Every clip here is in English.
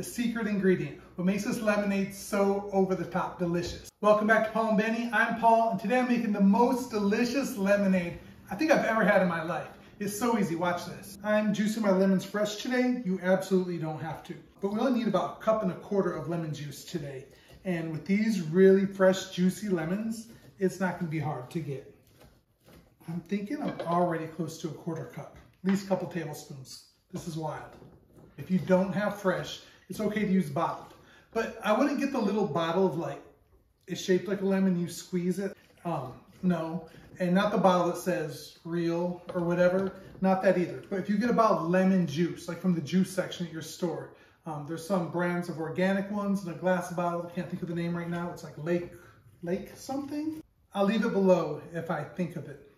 the secret ingredient, what makes this lemonade so over-the-top delicious. Welcome back to Paul and Benny. I'm Paul, and today I'm making the most delicious lemonade I think I've ever had in my life. It's so easy, watch this. I'm juicing my lemons fresh today. You absolutely don't have to. But we only need about 1.25 cups of lemon juice today. And with these really fresh, juicy lemons, it's not gonna be hard to get. I'm thinking I'm already close to 1/4 cup, at least a couple tablespoons. This is wild. If you don't have fresh, it's okay to use bottled. But I wouldn't get the little bottle of like, it's shaped like a lemon, you squeeze it. No. And not the bottle that says real or whatever, not that either. But if you get a bottle of lemon juice, like from the juice section at your store, there's some brands of organic ones in a glass bottle. I can't think of the name right now. It's like Lake something. I'll leave it below if I think of it.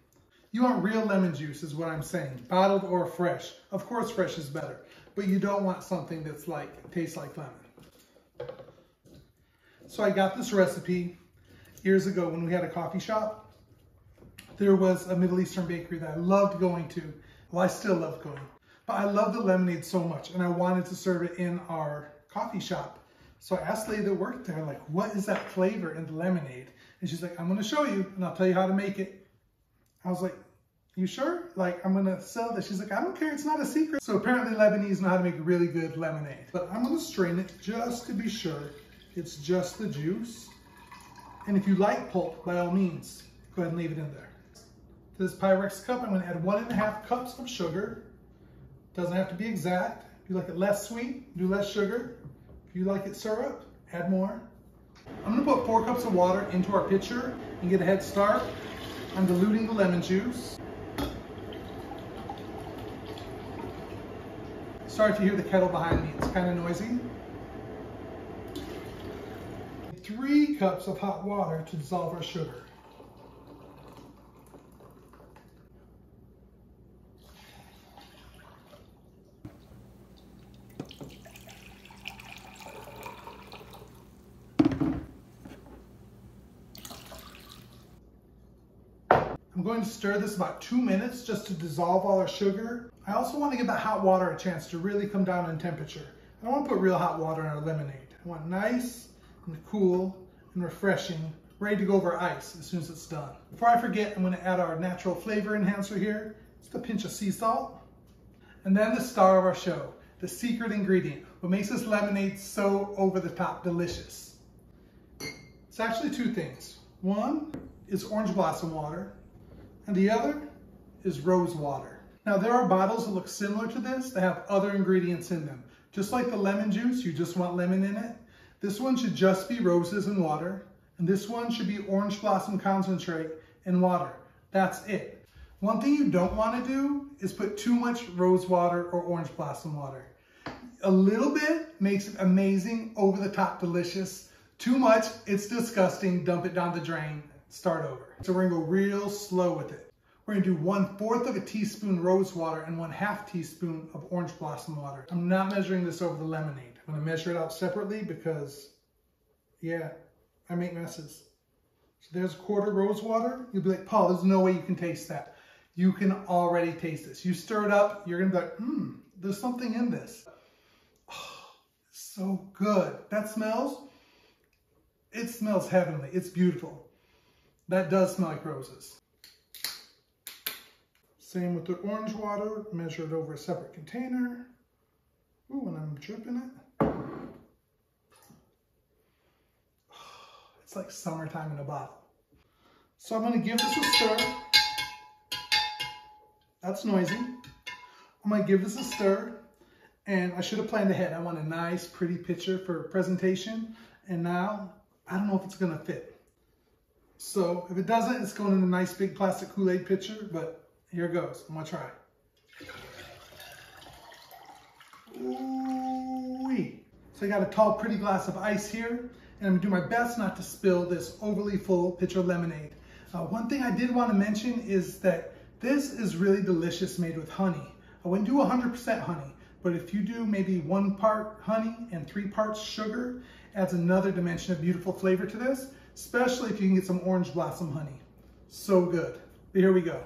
You want real lemon juice is what I'm saying, bottled or fresh. Of course fresh is better, but you don't want something that's like, tastes like lemon. So I got this recipe years ago when we had a coffee shop. There was a Middle Eastern bakery that I loved going to. Well, I still love going, but I love the lemonade so much and I wanted to serve it in our coffee shop. So I asked the lady that worked there, like, what is that flavor in the lemonade? And she's like, I'm gonna show you and I'll tell you how to make it. I was like, you sure? Like, I'm gonna sell this. She's like, I don't care, it's not a secret. So apparently Lebanese know how to make really good lemonade. But I'm gonna strain it just to be sure it's just the juice. And if you like pulp, by all means, go ahead and leave it in there. To this Pyrex cup, I'm gonna add 1.5 cups of sugar. Doesn't have to be exact. If you like it less sweet, do less sugar. If you like it syrup, add more. I'm gonna put 4 cups of water into our pitcher and get a head start. I'm diluting the lemon juice. Sorry if you hear the kettle behind me, it's kind of noisy. 3 cups of hot water to dissolve our sugar. I'm going to stir this about 2 minutes just to dissolve all our sugar. I also want to give that hot water a chance to really come down in temperature. I don't want to put real hot water in our lemonade. I want nice and cool and refreshing, ready to go over ice as soon as it's done. Before I forget, I'm going to add our natural flavor enhancer here. Just a pinch of sea salt. And then the star of our show, the secret ingredient, what makes this lemonade so over-the-top delicious. It's actually 2 things. One is orange blossom water, and the other is rose water. Now there are bottles that look similar to this that have other ingredients in them. Just like the lemon juice, you just want lemon in it. This one should just be roses and water, and this one should be orange blossom concentrate and water. That's it. One thing you don't want to do is put too much rose water or orange blossom water. A little bit makes it amazing, over the top delicious. Too much, it's disgusting, dump it down the drain. Start over. So we're gonna go real slow with it. We're gonna do 1/4 teaspoon rose water and 1/2 teaspoon of orange blossom water. I'm not measuring this over the lemonade. I'm gonna measure it out separately because, yeah, I make messes. So there's 1/4 rose water. You'll be like, Paul, there's no way you can taste that. You can already taste this. You stir it up, you're gonna be like, there's something in this. Oh, so good. That smells, it smells heavenly. It's beautiful. That does smell like roses. Same with the orange water, measure it over a separate container. Ooh, and I'm dripping it. It's like summertime in a bottle. So I'm gonna give this a stir. That's noisy. I'm gonna give this a stir, and I should have planned ahead. I want a nice, pretty picture for presentation, and now I don't know if it's gonna fit. So if it doesn't, it's going in a nice big plastic Kool-Aid pitcher, but here it goes. I'm gonna try. Ooh-wee. So I got a tall, pretty glass of ice here, and I'm gonna do my best not to spill this overly full pitcher of lemonade. One thing I did want to mention is that this is really delicious made with honey. I wouldn't do 100% honey, but if you do maybe 1 part honey and 3 parts sugar, adds another dimension of beautiful flavor to this. Especially if you can get some orange blossom honey. So good. But here we go.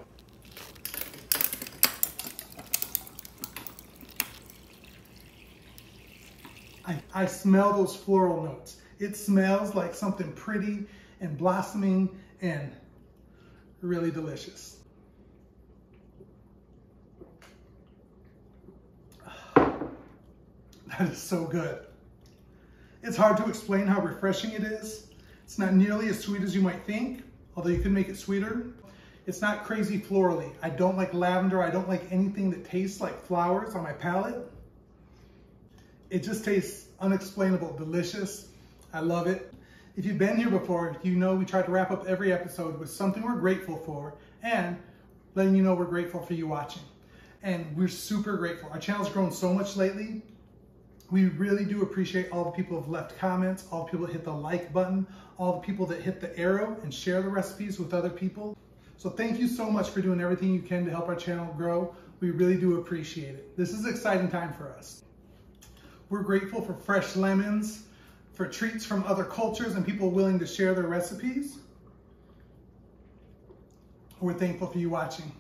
I smell those floral notes. It smells like something pretty and blossoming and really delicious. That is so good. It's hard to explain how refreshing it is. It's not nearly as sweet as you might think, although you can make it sweeter. It's not crazy florally. I don't like lavender. I don't like anything that tastes like flowers on my palate. It just tastes unexplainable, delicious. I love it. If you've been here before, you know we try to wrap up every episode with something we're grateful for and letting you know we're grateful for you watching. And we're super grateful. Our channel's grown so much lately. We really do appreciate all the people who have left comments, all the people that hit the like button, all the people that hit the arrow and share the recipes with other people. So thank you so much for doing everything you can to help our channel grow. We really do appreciate it. This is an exciting time for us. We're grateful for fresh lemons, for treats from other cultures and people willing to share their recipes. We're thankful for you watching.